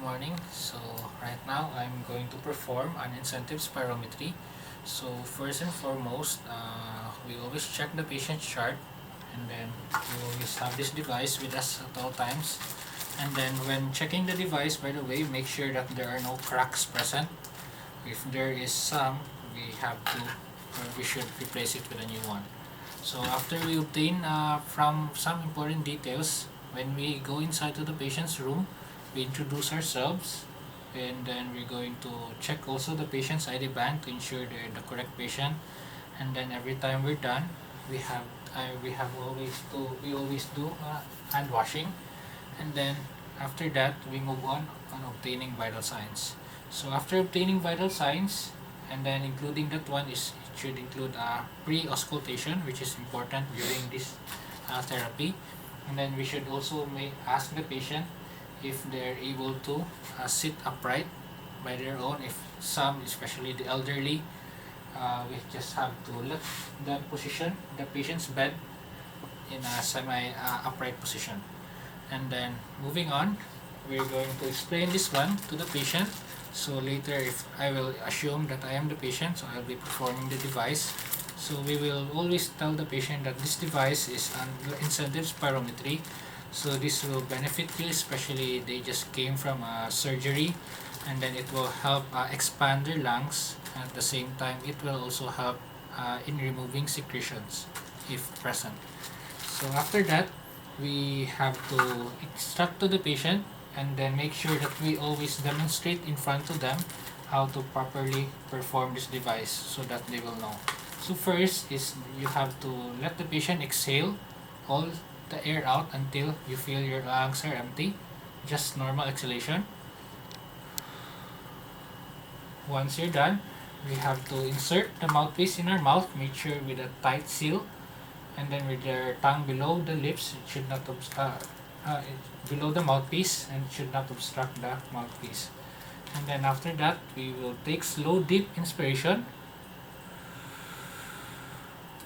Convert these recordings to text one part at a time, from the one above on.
morning. So right now I'm going to perform an incentive spirometry. So first and foremost, we always check the patient's chart, and then we always have this device with us at all times. And then when checking the device, by the way, make sure that there are no cracks present. If there is some, we should replace it with a new one. So after we obtain from some important details, when we go inside to the patient's room, we introduce ourselves, and then we're going to check also the patient's ID bank to ensure they're the correct patient. And then every time we're done, we always do hand washing, and then after that we move on obtaining vital signs. So after obtaining vital signs, and then including that one is it should include pre-auscultation, which is important during this therapy. And then we should also ask the patient if they're able to sit upright by their own. If some, especially the elderly, we just have to let them position the patient's bed in a semi-upright position. And then moving on, we're going to explain this one to the patient. So later, if I will assume that I am the patient, so I'll be performing the device. So we will always tell the patient that this device is an incentive spirometry. So this will benefit you, especially they just came from surgery, and then it will help expand their lungs. At the same time, it will also help in removing secretions if present. So after that, we have to instruct to the patient, and then make sure that we always demonstrate in front of them how to properly perform this device so that they will know. So first is you have to let the patient exhale all the air out until you feel your lungs are empty. Just normal exhalation. Once you're done, we have to insert the mouthpiece in our mouth, make sure with a tight seal, and then with your tongue below the lips, it should not below the mouthpiece, and it should not obstruct the mouthpiece. And then after that, we will take slow deep inspiration.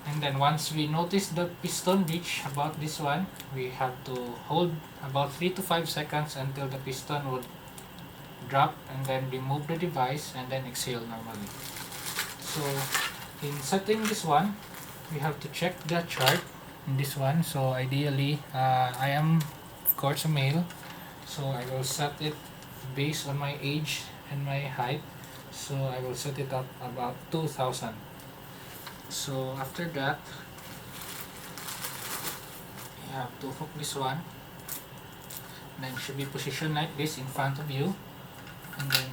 And then once we notice the piston reach about this one, we have to hold about 3 to 5 seconds until the piston would drop, and then remove the device and then exhale normally. So in setting this one, we have to check the chart in this one. So ideally, I am of course a male, so I will set it based on my age and my height. So I will set it up about 2000. So after that, you have to hook this one, then it should be positioned like this in front of you, and then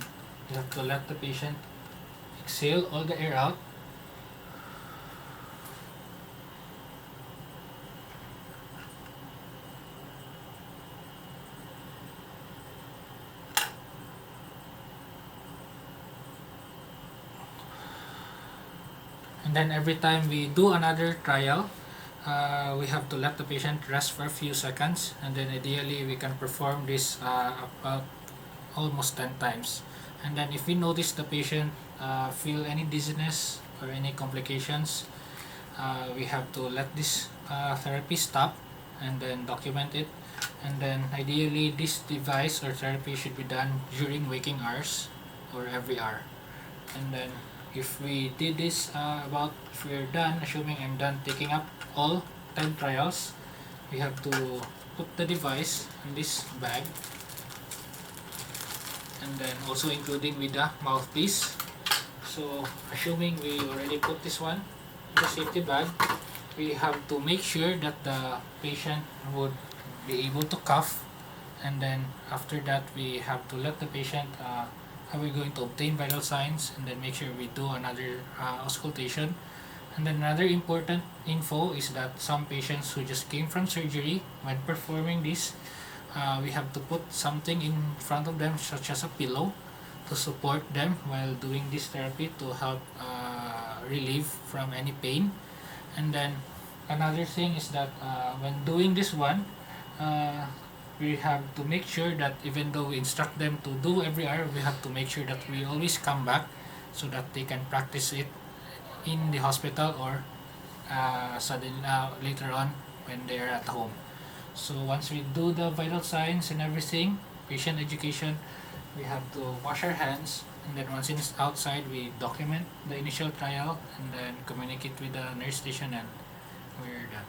you have to let the patient exhale all the air out. And then every time we do another trial, we have to let the patient rest for a few seconds, and then ideally we can perform this about almost 10 times. And then if we notice the patient feel any dizziness or any complications, we have to let this therapy stop and then document it. And then ideally this device or therapy should be done during waking hours or every hour. And then if we did this if we're done, assuming I'm done taking up all 10 trials, we have to put the device in this bag, and then also including with the mouthpiece. So assuming we already put this one in the safety bag, we have to make sure that the patient would be able to cough, and then after that we have to let the patient we're going to obtain vital signs, and then make sure we do another auscultation. And then another important info is that some patients who just came from surgery, when performing this, we have to put something in front of them, such as a pillow, to support them while doing this therapy to help relieve from any pain. And then another thing is that when doing this one, we have to make sure that even though we instruct them to do every hour, we have to make sure that we always come back so that they can practice it in the hospital or later on when they are at home. So once we do the vital signs and everything, patient education, we have to wash our hands, and then once it's outside, we document the initial trial and then communicate with the nurse station, and we're done.